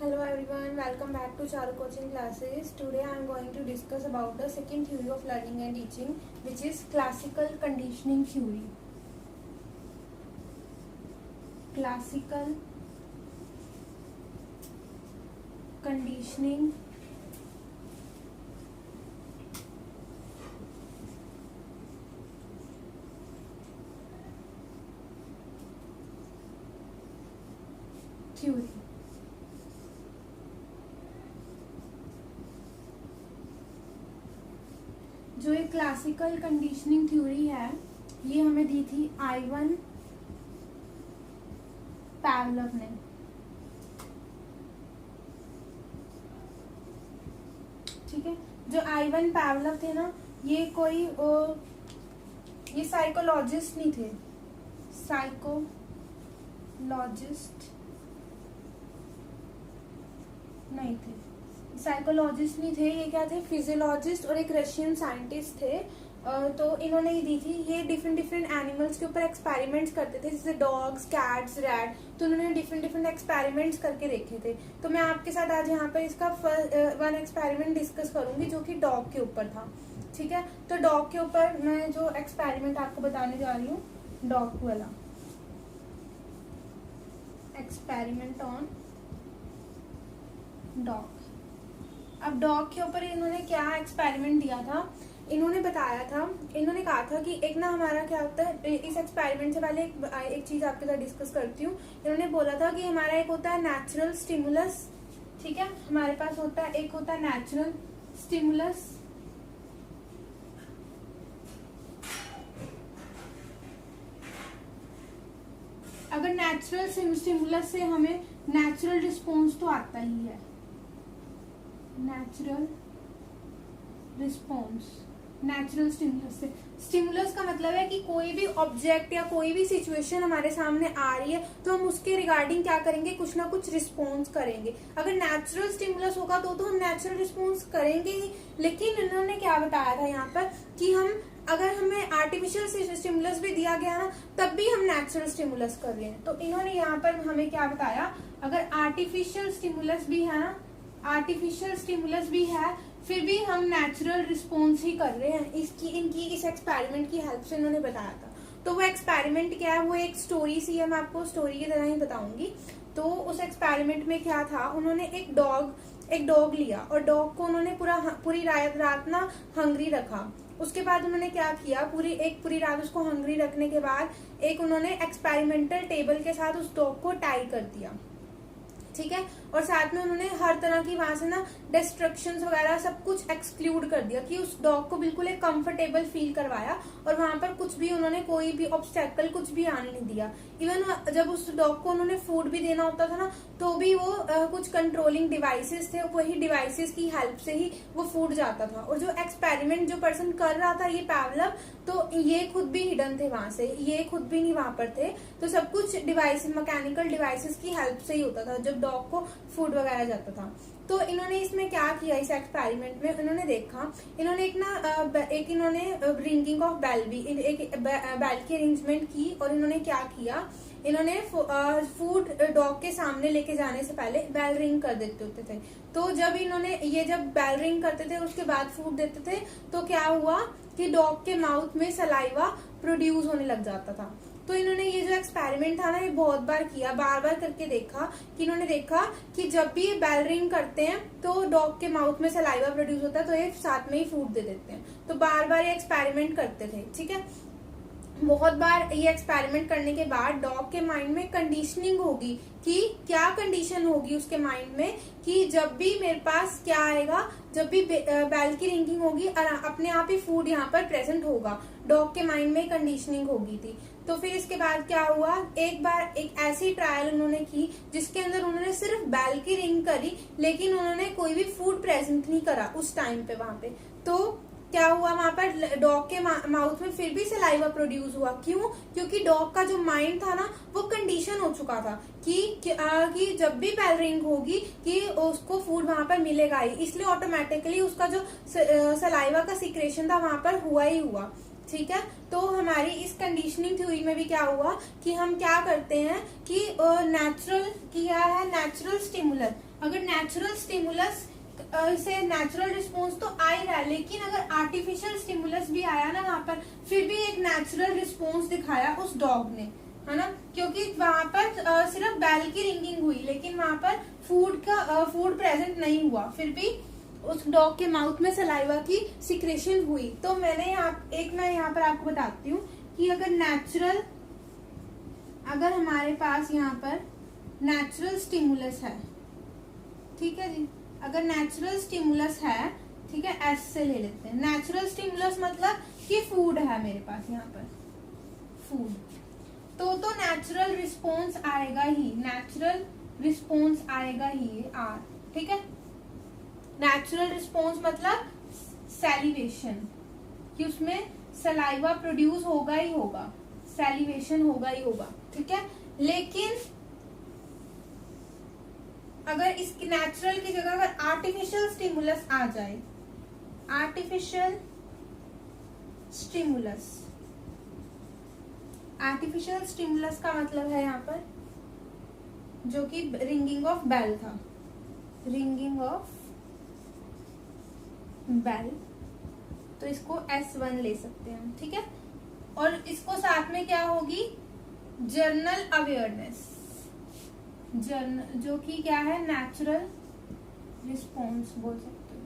Hello everyone, welcome back to Charu Coaching Classes. Today I am going to discuss about the second theory of learning and teaching, which is classical conditioning theory. Classical conditioning theory. जो एक classical conditioning theory है ये हमें दी थी Ivan Pavlov ने। ठीक है, जो आइवन पावलोव थे ना, ये कोई ये साइकोलॉजिस्ट नहीं थे, साइकोलॉजिस्ट नहीं थे, साइकोलॉजिस्ट नहीं थे, ये क्या थे, फिजियोलॉजिस्ट और एक रशियन साइंटिस्ट थे। तो इन्होंने ये दी थी, ये डिफरेंट एनिमल्स के ऊपर एक्सपेरिमेंट्स करते थे, जैसे डॉग्स, कैट्स, रैट। तो उन्होंने डिफरेंट एक्सपेरिमेंट्स करके देखे थे। तो मैं आपके साथ आज यहाँ पर इसका वन एक्सपेरिमेंट डिस्कस करूंगी जो कि डॉग के ऊपर था। ठीक है, तो डॉग के ऊपर मैं जो एक्सपेरिमेंट आपको बताने जा रही हूँ, डॉग वाला एक्सपेरिमेंट ऑन डॉग। अब डॉग के ऊपर इन्होंने क्या एक्सपेरिमेंट दिया था, इन्होंने बताया था, इन्होंने कहा था कि एक ना हमारा क्या होता है, इस एक्सपेरिमेंट से पहले एक चीज आपके साथ डिस्कस करती हूँ। इन्होंने बोला था कि हमारा एक होता है नेचुरल स्टिमुलस। ठीक है, हमारे पास होता है एक होता है नेचुरल स्टिमुलस, अगर नेचुरल स्टिमुलस से हमें नेचुरल रिस्पॉन्स तो आता ही है, नेचुरल रिस्पॉन्स। नेचुरल स्टिमुलस से, स्टिमुलस का मतलब है कि कोई भी ऑब्जेक्ट या कोई भी सिचुएशन हमारे सामने आ रही है तो हम उसके रिगार्डिंग क्या करेंगे, कुछ ना कुछ रिस्पॉन्स करेंगे। अगर नेचुरल स्टिमुलस होगा तो हम नेचुरल रिस्पॉन्स करेंगे ही। लेकिन इन्होंने क्या बताया था यहाँ पर कि हम अगर हमें आर्टिफिशियल स्टिमुलस भी दिया गया ना, तब भी हम नेचुरल स्टिमुलस कर रहे हैं। तो इन्होंने यहाँ पर हमें क्या बताया, अगर आर्टिफिशियल स्टिमुलस भी है ना, आर्टिफिशियल स्टिमुलस भी है, फिर भी हम नेचुरल रिस्पॉन्स ही कर रहे हैं। इनकी इस एक्सपेरिमेंट की हेल्प से इन्होंने बताया था। तो वो एक्सपेरिमेंट क्या है, वो एक स्टोरी सी है, मैं आपको स्टोरी की तरह ही बताऊंगी। तो उस एक्सपेरिमेंट में क्या था, उन्होंने एक डॉग लिया और डॉग को उन्होंने पूरी रात ना हंग्री रखा। उसके बाद उन्होंने क्या किया, पूरी रात उसको हंग्री रखने के बाद एक उन्होंने एक्सपेरिमेंटल टेबल के साथ उस डॉग को टाई कर दिया। ठीक है, और साथ में उन्होंने हर तरह की वहां से ना डिस्ट्रक्शंस वगैरह सब कुछ एक्सक्लूड कर दिया, कि उस डॉग को बिल्कुल एक कंफर्टेबल फील करवाया और वहां पर कुछ भी उन्होंने कोई भी ऑब्स्टेकल कुछ भी आने नहीं दिया। इवन जब उस डॉग को उन्होंने फूड भी देना होता था ना, तो भी वो कुछ कंट्रोलिंग डिवाइसेस थे, वही डिवाइसेस की हेल्प से ही वो फूड जाता था। और जो एक्सपेरिमेंट जो पर्सन कर रहा था, ये पावलोव, तो ये खुद भी हिडन थे वहां से, ये खुद भी नहीं वहां पर थे। तो सब कुछ डिवाइस, मैकेनिकल डिवाइसेस की हेल्प से ही होता था जब डॉग को फूड वगैरह जाता था। तो इन्होंने इसमें क्या किया, इस एक्सपेरिमेंट में इन्होंने देखा, इन्होंने इन्होंने रिंगिंग ऑफ बेल भी, एक बेल की अरेंजमेंट की। और इन्होंने क्या किया, इन्होंने फूड डॉग के सामने लेके जाने से पहले बेल रिंग कर देते होते थे। तो जब बेल रिंग करते थे उसके बाद फूड देते थे, तो क्या हुआ कि डॉग के माउथ में सलाइवा प्रोड्यूस होने लग जाता था। तो इन्होंने ये जो एक्सपेरिमेंट था ना, ये बहुत बार किया, बार बार करके देखा, कि इन्होंने देखा कि जब भी ये बेल रिंग करते हैं तो डॉग के माउथ में सलाइवा प्रोड्यूस होता है, तो ये साथ में ही फूड दे देते हैं। तो बार बार ये एक्सपेरिमेंट करते थे। ठीक है, बहुत बार ये एक्सपेरिमेंट करने के बाद डॉग के माइंड में कंडीशनिंग होगी, कि क्या कंडीशन होगी उसके माइंड में, कि जब भी मेरे पास क्या आएगा, जब भी बेल की रिंगिंग होगी, अपने आप ही फूड यहाँ पर प्रेजेंट होगा। डॉग के माइंड में कंडीशनिंग होगी थी। तो फिर इसके बाद क्या हुआ, एक बार एक ऐसी ट्रायल उन्होंने की जिसके अंदर उन्होंने सिर्फ बेल की रिंग करी, लेकिन उन्होंने कोई भी फूड प्रेजेंट नहीं करा उस टाइम पे वहां पे। तो क्या हुआ, वहां पर डॉग के माउथ में फिर भी सलाइवा प्रोड्यूस हुआ। क्यों? क्योंकि डॉग का जो माइंड था ना, वो कंडीशन हो चुका था कि जब भी बेल रिंग होगी कि उसको फूड वहां पर मिलेगा ही, इसलिए ऑटोमेटिकली उसका जो सलाइवा का सिक्रेशन था वहां पर हुआ ही हुआ। ठीक है। तो हमारी इस कंडीशनिंग थ्योरी में भी क्या हुआ कि हम क्या करते हैं कि नेचुरल किया है, नेचुरल स्टिमुलस, अगर नेचुरल स्टिमुलस से नेचुरल रिस्पॉन्स तो आ ही रहा है, लेकिन अगर आर्टिफिशियल स्टिमुलस भी आया ना वहां पर, फिर भी एक नेचुरल रिस्पॉन्स दिखाया उस डॉग ने, है ना, क्योंकि वहां पर सिर्फ बेल की रिंगिंग हुई, लेकिन वहां पर फूड प्रेजेंट नहीं हुआ, फिर भी उस डॉग के माउथ में सलाइवा की सिक्रेशन हुई। तो मैं यहाँ पर आपको बताती हूँ कि अगर हमारे पास यहाँ पर नेचुरल स्टिमुलस है, ठीक है जी, अगर नेचुरल स्टिमुलस है, ठीक है, एस से ले लेते हैं, नेचुरल स्टिमुलस मतलब कि फूड है मेरे पास यहाँ पर, फूड, तो नेचुरल रिस्पॉन्स आएगा ही, नेचुरल रिस्पॉन्स आएगा ही आर, ठीक है। नेचुरल रिस्पॉन्स मतलब सैलिवेशन, कि उसमें सलाइवा प्रोड्यूस होगा ही होगा, सैलिवेशन होगा ही होगा, ठीक है। लेकिन अगर इसकी नेचुरल की जगह अगर आर्टिफिशियल स्टिमुलस आ जाए, आर्टिफिशियल स्टिमुलस, आर्टिफिशियल स्टिमुलस का मतलब है यहाँ पर जो कि रिंगिंग ऑफ बेल था, रिंगिंग ऑफ बेल, तो इसको S1 ले सकते हैं, ठीक है। और इसको साथ में क्या होगी, जर्नल अवेयरनेस, जो कि क्या है, नेचुरल रिस्पॉन्स बोल सकते हो,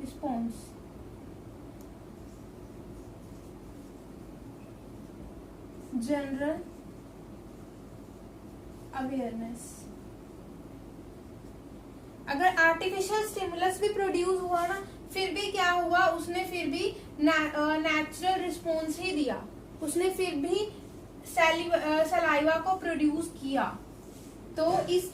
रिस्पॉन्स, जनरल अवेयरनेस। अगर आर्टिफिशियल स्टिमुलस भी प्रोड्यूस हुआ ना, फिर भी क्या हुआ, उसने फिर भी नेचुरल रिस्पॉन्स ही दिया, उसने फिर भी सलाइवा को प्रोड्यूस किया। तो इस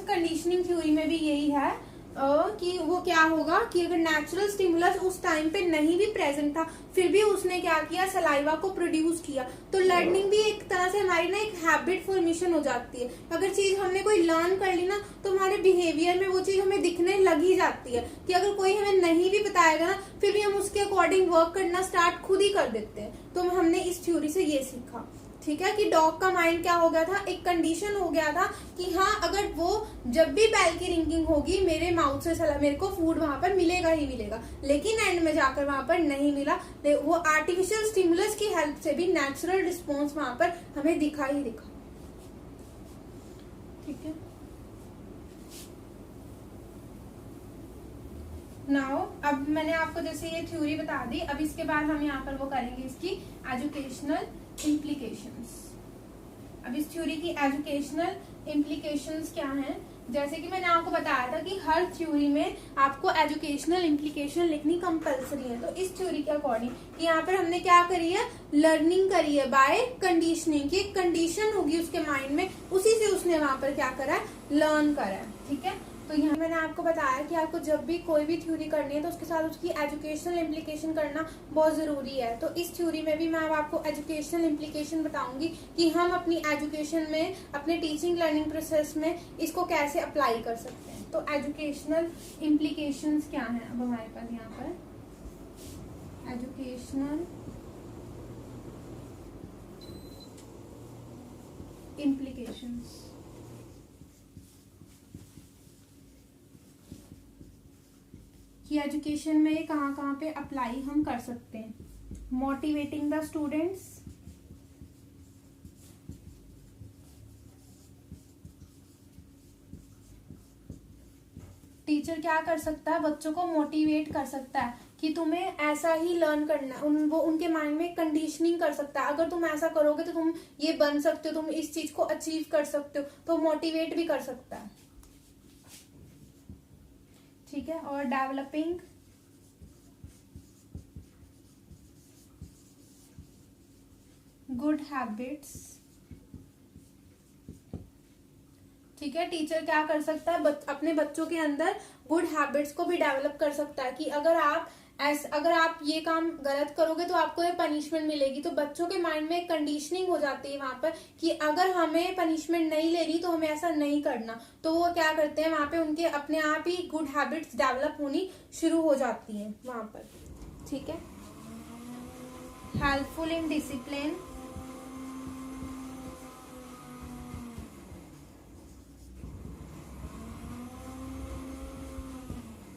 कंडीशनिंग थ्योरी में भी यही है कि वो क्या होगा कि अगर नेचुरल स्टिमुलस उस टाइम पे नहीं भी प्रेजेंट था, फिर भी उसने क्या किया, सलाइवा को प्रोड्यूस किया। तो लर्निंग भी एक तरह से हमारी ना एक हैबिट फॉर्मेशन हो जाती है। अगर चीज हमने कोई लर्न कर ली ना, तो हमारे बिहेवियर में वो चीज हमें दिखने लग ही जाती है, कि अगर कोई हमें नहीं भी बताएगा ना, फिर भी हम उसके अकॉर्डिंग वर्क करना स्टार्ट खुद ही कर देते हैं। तो हमने इस थ्योरी से ये सीखा, ठीक है, कि डॉग का माइंड क्या हो गया था, एक कंडीशन हो गया था कि हाँ, अगर वो जब भी बेल की रिंगिंग होगी, मेरे माउथ से मेरे को फूड वहां पर मिलेगा ही मिलेगा, लेकिन एंड में जाकर वहां पर नहीं मिला। वो आर्टिफिशियल स्टिमुलस की हेल्प से भी नेचुरल रिस्पॉन्स वहां पर हमें दिखा ही दिखा, ठीक है। नाउ अब मैंने आपको जैसे ये थ्योरी बता दी, अब इसके बाद हम यहाँ पर वो करेंगे इसकी एजुकेशनल इम्प्लीकेशंस। अब इस थ्योरी की एजुकेशनल इम्प्लीकेशंस क्या हैं, जैसे कि मैंने आपको बताया था कि हर थ्योरी में आपको एजुकेशनल इम्प्लीकेशन लिखनी कंपलसरी है। तो इस थ्योरी के अकॉर्डिंग यहाँ पर हमने क्या करी है, लर्निंग करी है बाय कंडीशनिंग, की कंडीशन होगी उसके माइंड में, उसी से उसने वहां पर क्या करा है, लर्न करा है, ठीक है। तो यहाँ मैंने आपको बताया कि आपको जब भी कोई भी थ्योरी करनी है तो उसके साथ उसकी एजुकेशनल इम्प्लीकेशन करना बहुत जरूरी है। तो इस थ्योरी में भी मैं आपको एजुकेशनल इम्प्लीकेशन बताऊंगी कि हम अपनी एजुकेशन में, अपने टीचिंग लर्निंग प्रोसेस में इसको कैसे अप्लाई कर सकते हैं। तो एजुकेशनल इम्प्लीकेशंस क्या हैं, अब हमारे पास यहाँ पर एजुकेशनल इम्प्लीकेशंस, कि एजुकेशन में कहाँ पे अप्लाई हम कर सकते हैं। मोटिवेटिंग द स्टूडेंट्स, टीचर क्या कर सकता है, बच्चों को मोटिवेट कर सकता है कि तुम्हें ऐसा ही लर्न करना है, वो उनके माइंड में कंडीशनिंग कर सकता है, अगर तुम ऐसा करोगे तो तुम ये बन सकते हो, तुम इस चीज को अचीव कर सकते हो, तो मोटिवेट भी कर सकता है, ठीक है। और डेवलपिंग गुड हैबिट्स, ठीक है, टीचर क्या कर सकता है, अपने बच्चों के अंदर गुड हैबिट्स को भी डेवलप कर सकता है कि अगर आप ये काम गलत करोगे तो आपको ये पनिशमेंट मिलेगी। तो बच्चों के माइंड में एक कंडीशनिंग हो जाती है वहां पर कि अगर हमें पनिशमेंट नहीं ले रही तो हमें ऐसा नहीं करना। तो वो क्या करते हैं, वहां पे उनके अपने आप ही गुड हैबिट्स डेवलप होनी शुरू हो जाती हैं वहां पर, ठीक है। हेल्पफुल इन डिसिप्लिन,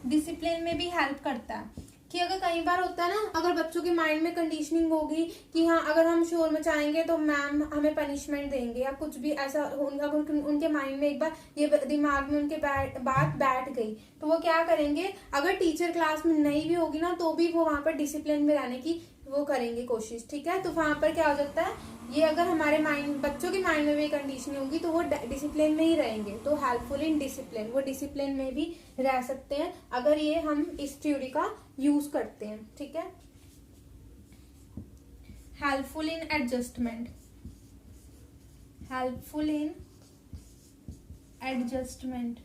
डिसिप्लिन में भी हेल्प करता है। कि अगर कई बार होता है ना, अगर बच्चों के माइंड में कंडीशनिंग होगी कि हाँ अगर हम शोर मचाएंगे तो मैम हमें पनिशमेंट देंगे या कुछ भी ऐसा, अगर उनके माइंड में एक बार ये दिमाग में उनके बात बैठ गई तो वो क्या करेंगे, अगर टीचर क्लास में नहीं भी होगी ना तो भी वो वहां पर डिसिप्लिन में रहने की वो करेंगे कोशिश। ठीक है, तो वहां पर क्या हो जाता है, ये अगर हमारे माइंड, बच्चों के माइंड में भी कंडीशनिंग होगी तो वो डिसिप्लिन में ही रहेंगे। तो हेल्पफुल इन डिसिप्लिन, वो डिसिप्लिन में भी रह सकते हैं अगर ये हम इस थ्योरी का यूज करते हैं। ठीक है, helpful in adjustment, helpful in adjustment,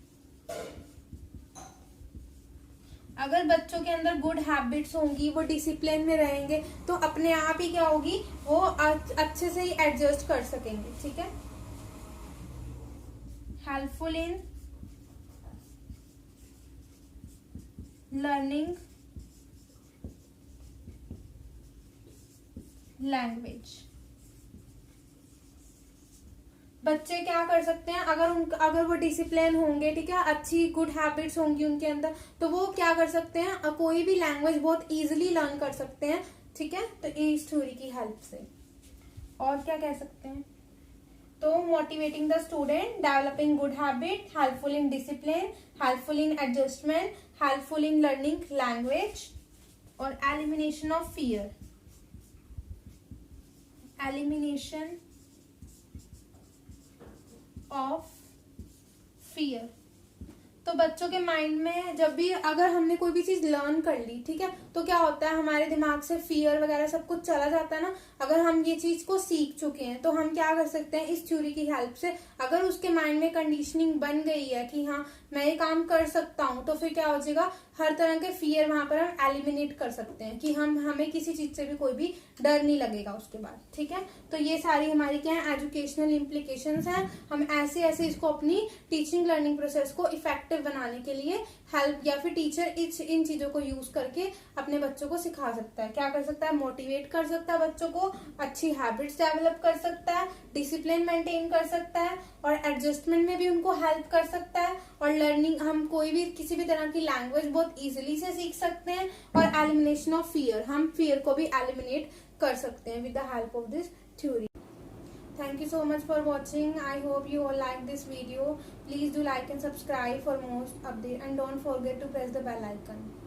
अगर बच्चों के अंदर गुड हैबिट्स होंगी, वो डिसिप्लिन में रहेंगे तो अपने आप ही क्या होगी, वो अच्छे से ही एडजस्ट कर सकेंगे। ठीक है, हेल्पफुल इन लर्निंग लैंग्वेज, बच्चे क्या कर सकते हैं, अगर वो डिसिप्लिन होंगे, ठीक है, अच्छी गुड हैबिट्स होंगी उनके अंदर, तो वो क्या कर सकते हैं, कोई भी लैंग्वेज बहुत इजीली लर्न कर सकते हैं। ठीक है, तो इस थ्योरी की हेल्प से। और क्या कह सकते हैं, तो motivating the student, developing good habit, helpful in discipline, helpful in adjustment, helpful in learning language, और elimination of fear, elimination of fear. तो बच्चों के माइंड में जब भी अगर हमने कोई भी चीज लर्न कर ली, ठीक है, तो क्या होता है, हमारे दिमाग से फियर वगैरह सब कुछ चला जाता है ना। अगर हम ये चीज को सीख चुके हैं तो हम क्या कर सकते हैं, इस थ्योरी की हेल्प से, अगर उसके माइंड में कंडीशनिंग बन गई है कि हाँ मैं ये काम कर सकता हूँ, तो फिर क्या हो जाएगा, हर तरह के फियर वहां पर हम एलिमिनेट कर सकते हैं कि हमें किसी चीज से भी कोई भी डर नहीं लगेगा उसके बाद। ठीक है, तो ये सारी हमारी क्या है, एजुकेशनल इम्प्लीकेशंस हैं। हम ऐसे ऐसे इसको अपनी टीचिंग लर्निंग प्रोसेस को इफेक्टिव बनाने के लिए हेल्प, या फिर टीचर इन चीजों को यूज करके अपने बच्चों को सिखा सकता है। क्या कर सकता है, मोटिवेट कर सकता है बच्चों को, अच्छी हैबिट्स डेवलप कर सकता है, डिसिप्लिन मेंटेन कर सकता है, और एडजस्टमेंट में भी उनको हेल्प कर सकता है, और लर्निंग, हम कोई भी किसी भी तरह की लैंग्वेज बहुत इजीली से सीख सकते हैं, और एलिमिनेशन ऑफ फियर, हम फियर को भी एलिमिनेट कर सकते हैं with the help of this theory. Thank you so much for watching. I hope you all like this video. Please do like and subscribe for more update, and don't forget to press the bell icon.